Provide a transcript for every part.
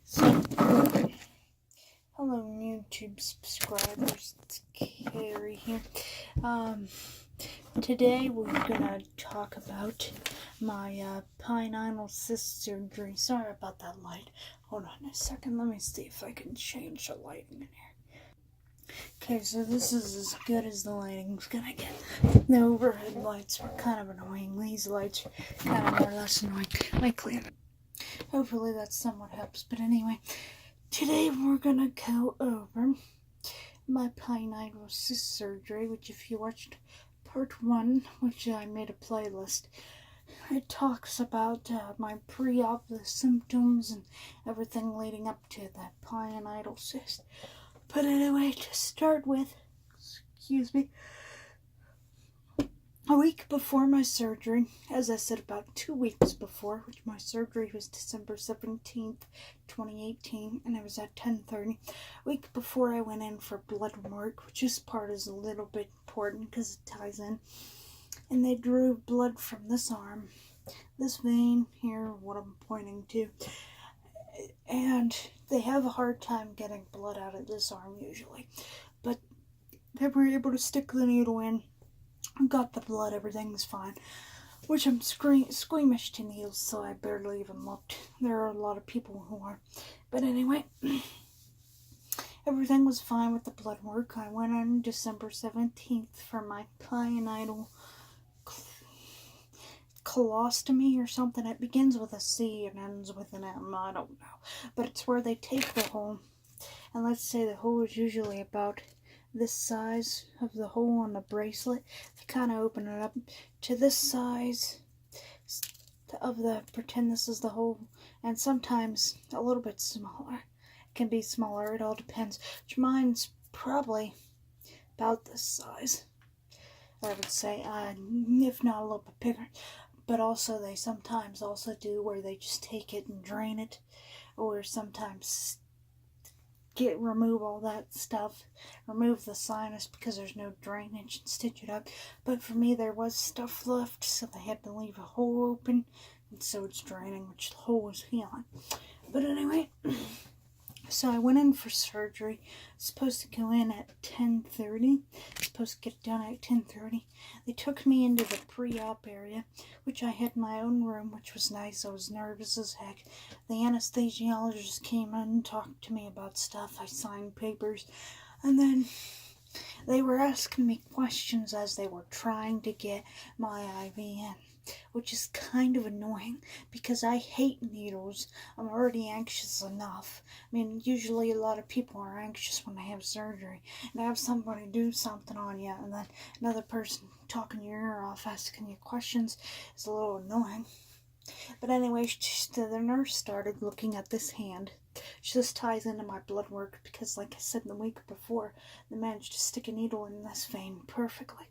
So, hello YouTube subscribers, it's Carrie here. Today we're gonna talk about my pilonidal cyst surgery. Sorry about that light. Hold on a second, let me see if I can change the lighting in here. Okay, so this is as good as the lighting's gonna get. The overhead lights were kind of annoying. These lights are kind of more or less annoying. Hopefully that somewhat helps. But anyway, today we're gonna go over my pilonidal cyst surgery, which if you watched part 1, which I made a playlist, it talks about my pre-op symptoms and everything leading up to that pilonidal cyst. But anyway, to start with, a week before my surgery, as I said, about 2 weeks before, which my surgery was December 17th, 2018, and it was at 10:30. A week before I went in for blood work, which this part is a little bit important because it ties in. And they drew blood from this arm, this vein here, what I'm pointing to. And they have a hard time getting blood out of this arm usually. But they were able to stick the needle in. Got the blood, everything's fine. Which I'm squeamish to needles, so I barely even looked. There are a lot of people who are. But anyway, everything was fine with the blood work. I went on December 17th for my pilonidal colostomy or something. It begins with a C and ends with an M. I don't know. But it's where they take the hole. And let's say the hole is usually about this size of the hole on the bracelet. They kind of open it up to this size of the, pretend this is the hole, and sometimes a little bit smaller. It can be smaller, it all depends. Which mine's probably about this size, I would say, if not a little bit bigger. But also they sometimes also do where they just take it and drain it, or sometimes remove all that stuff, remove the sinus because there's no drainage, and stitch it up. But for me there was stuff left, so they had to leave a hole open, and so it's draining, which the hole was healing. But anyway, so I went in for surgery. Supposed to go in at 10:30. Supposed to get done at 10:30. They took me into the pre-op area, which I had my own room, which was nice. I was nervous as heck. The anesthesiologist came in and talked to me about stuff. I signed papers, and then they were asking me questions as they were trying to get my IV in, which is kind of annoying because I hate needles. I'm already anxious enough. I mean, usually a lot of people are anxious when they have surgery, and have somebody do something on you and then another person talking your ear off, asking you questions is a little annoying. But anyway, the nurse started looking at this hand. This ties into my blood work because, like I said, the week before, they managed to stick a needle in this vein perfectly.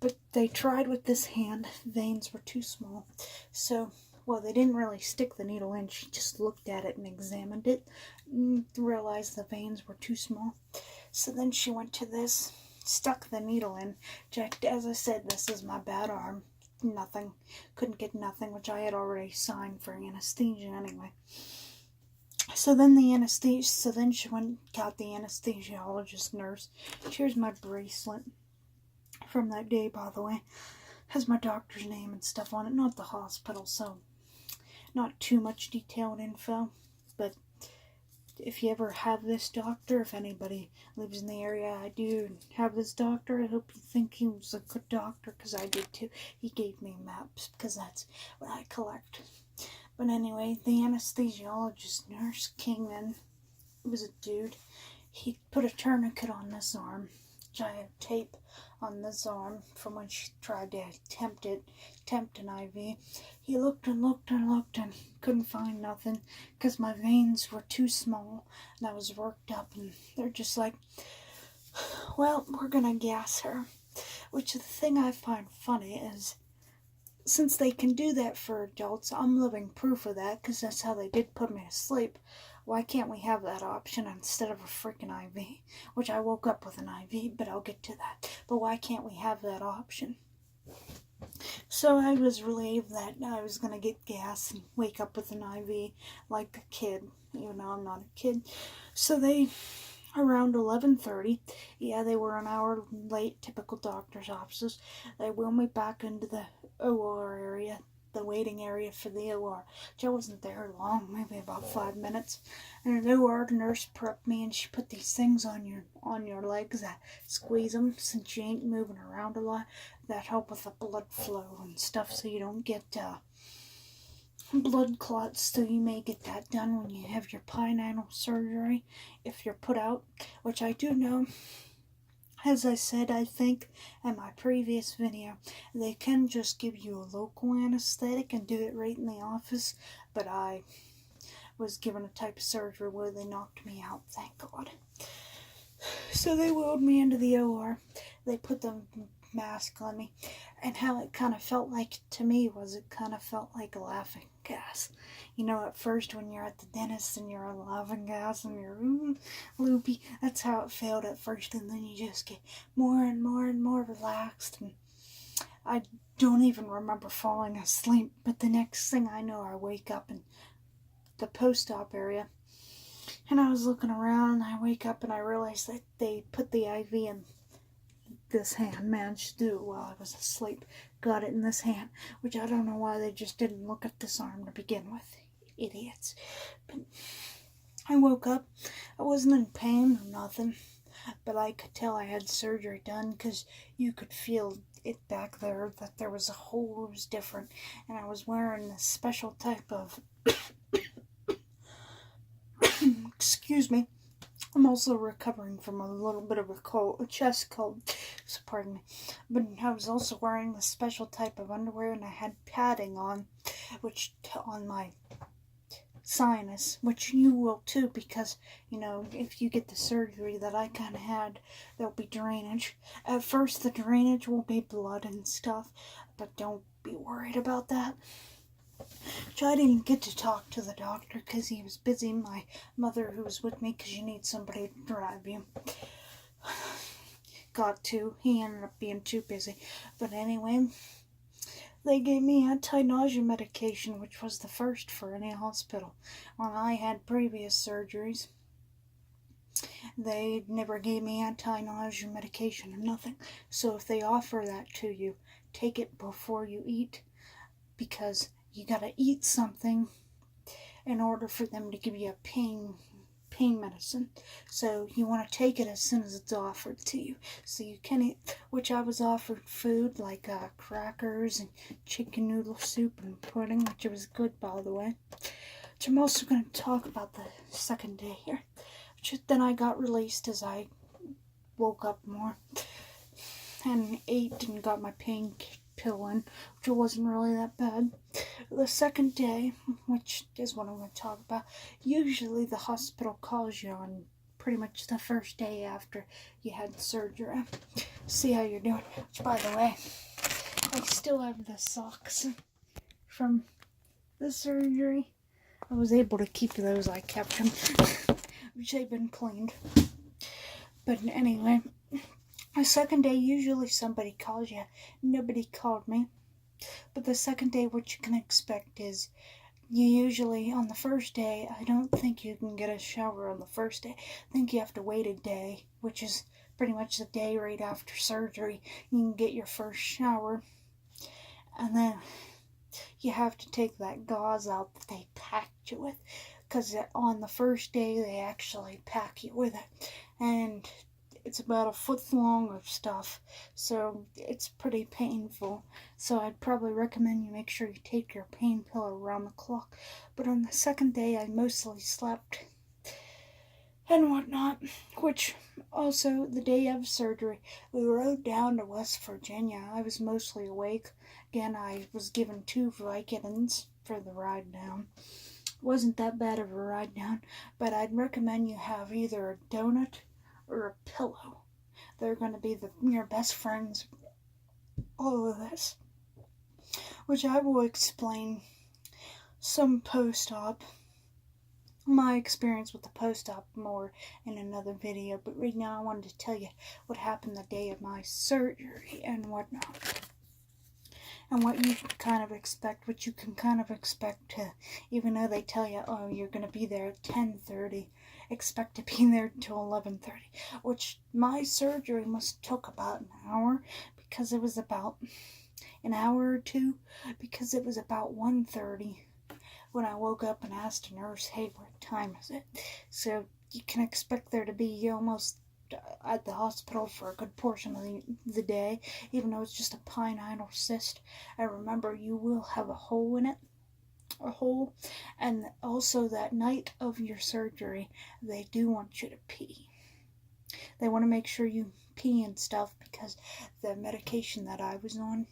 But they tried with this hand. Veins were too small. So, well, they didn't really stick the needle in. She just looked at it and examined it and realized the veins were too small. So then she went to this, stuck the needle in, checked. As I said, this is my bad arm. Nothing. Couldn't get nothing, which I had already signed for anesthesia anyway. So then she went and got the anesthesiologist nurse. Here's my bracelet from that day, by the way. Has my doctor's name and stuff on it, not the hospital, so not too much detailed info. But if you ever have this doctor, if anybody lives in the area I do and have this doctor, I hope you think he was a good doctor, because I did too. He gave me maps because that's what I collect. But anyway, the anesthesiologist nurse came in. It was a dude. He put a tourniquet on this arm, giant tape on this arm from when she tried to attempt an IV. He looked and looked and looked and couldn't find nothing because my veins were too small and I was worked up, and they're just like, well, we're gonna gas her. Which the thing I find funny is, since they can do that for adults, I'm living proof of that because that's how they did put me to sleep. Why can't we have that option instead of a freaking IV? Which I woke up with an IV, but I'll get to that. But why can't we have that option? So I was relieved that I was going to get gas and wake up with an IV like a kid, even though I'm not a kid. So they, around 11:30, yeah, they were an hour late, typical doctor's offices. They wheeled me back into the OR area, the waiting area for the OR. I wasn't there long, maybe about 5 minutes. And an OR nurse prepped me, and she put these things on your legs that squeeze them since you ain't moving around a lot. That help with the blood flow and stuff, so you don't get blood clots. So you may get that done when you have your pilonidal surgery if you're put out, which I do know. As I said, I think in my previous video, they can just give you a local anesthetic and do it right in the office, but I was given a type of surgery where they knocked me out, thank God. So they wheeled me into the OR. They put the mask on me, and how it kind of felt like to me was it kind of felt like a laughing gas. You know, at first when you're at the dentist and you're on laughing gas and you're loopy, that's how it felt at first, and then you just get more and more and more relaxed, and I don't even remember falling asleep, but the next thing I know, I wake up in the post-op area, and I was looking around, and I wake up and I realize that they put the IV in this hand, managed to do it while I was asleep. Got it in this hand, which I don't know why they just didn't look at this arm to begin with. Idiots. But I woke up. I wasn't in pain or nothing, but I could tell I had surgery done because you could feel it back there, that there was a hole. It was different, and I was wearing this special type of excuse me, I'm also recovering from a little bit of a chest cold, so pardon me. But I was also wearing this special type of underwear, and I had padding on, on my sinus, which you will too, because, you know, if you get the surgery that I kind of had, there'll be drainage. At first, the drainage will be blood and stuff, but don't be worried about that. So I didn't get to talk to the doctor because he was busy. My mother, who was with me, because you need somebody to drive you, he ended up being too busy. But anyway, they gave me anti-nausea medication, which was the first for any hospital. When I had previous surgeries, they never gave me anti-nausea medication or nothing. So if they offer that to you, take it before you eat, because you gotta eat something in order for them to give you a pain medicine. So you want to take it as soon as it's offered to you. So you can eat, which I was offered food like crackers and chicken noodle soup and pudding, which was good, by the way. Which I'm also going to talk about the second day here. Then I got released as I woke up more and ate and got my pain pill in, which wasn't really that bad. The second day, which is what I'm going to talk about, usually the hospital calls you on pretty much the first day after you had surgery. See how you're doing. Which, by the way, I still have the socks from the surgery. I was able to keep those. I kept them, which they've been cleaned. But anyway, the second day, usually somebody calls you. Nobody called me. But the second day, what you can expect is, you usually, on the first day, I don't think you can get a shower on the first day. I think you have to wait a day, which is pretty much the day right after surgery. You can get your first shower. And then you have to take that gauze out that they packed you with. Because on the first day, they actually pack you with it. And it's about a foot long of stuff, so it's pretty painful. So I'd probably recommend you make sure you take your pain pill around the clock. But on the second day, I mostly slept and whatnot, which also the day of surgery, we rode down to West Virginia. I was mostly awake. Again, I was given 2 Vicodins for the ride down. Wasn't that bad of a ride down, but I'd recommend you have either a donut or a pillow. They're going to be your best friends, all of this, which I will explain some post-op, my experience with the post-op more in another video. But right now I wanted to tell you what happened the day of my surgery and whatnot. and what you kind of expect, what you can kind of expect to, even though they tell you, oh, you're going to be there at 10:30, expect to be there until 11:30, which my surgery must took about an hour, because it was about an hour or two, because it was about 1:30 when I woke up and asked a nurse, hey, what time is it? So you can expect there to be almost at the hospital for a good portion of the day, even though it's just a pilonidal cyst. I remember you will have a hole in it, and also that night of your surgery, they do want you to pee. They want to make sure you pee and stuff, because the medication that I was on,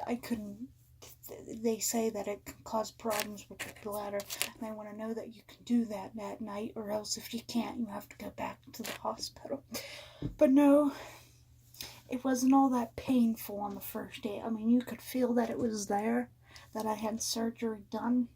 I couldn't. They say that it can cause problems with your bladder, and they want to know that you can do that night, or else if you can't, you have to go back to the hospital. But no, it wasn't all that painful on the first day. I mean, you could feel that it was there, that I had surgery done,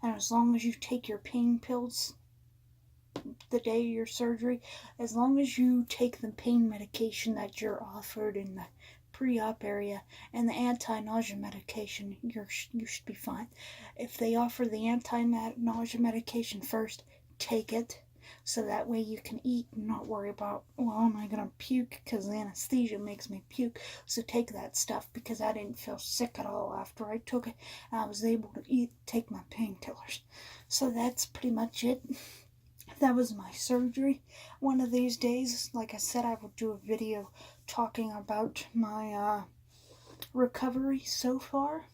and as long as you take your pain pills the day of your surgery, as long as you take the pain medication that you're offered in the pre-op area and the anti-nausea medication, you should be fine. If they offer the anti-nausea medication first, take it, so that way you can eat and not worry about, well, am I gonna puke, because the anesthesia makes me puke. So take that stuff, because I didn't feel sick at all after I took it, and I was able to take my painkillers. So that's pretty much it. That was my surgery. One of these days, like I said, I will do a video talking about my recovery so far,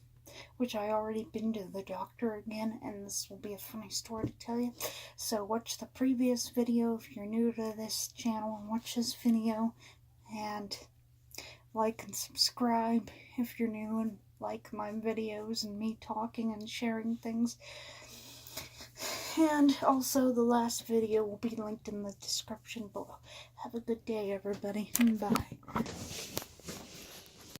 which I already been to the doctor again, and this will be a funny story to tell you. So watch the previous video if you're new to this channel, and watch this video, and like and subscribe if you're new and like my videos and me talking and sharing things. And also the last video will be linked in the description below. Have a good day, everybody. Bye.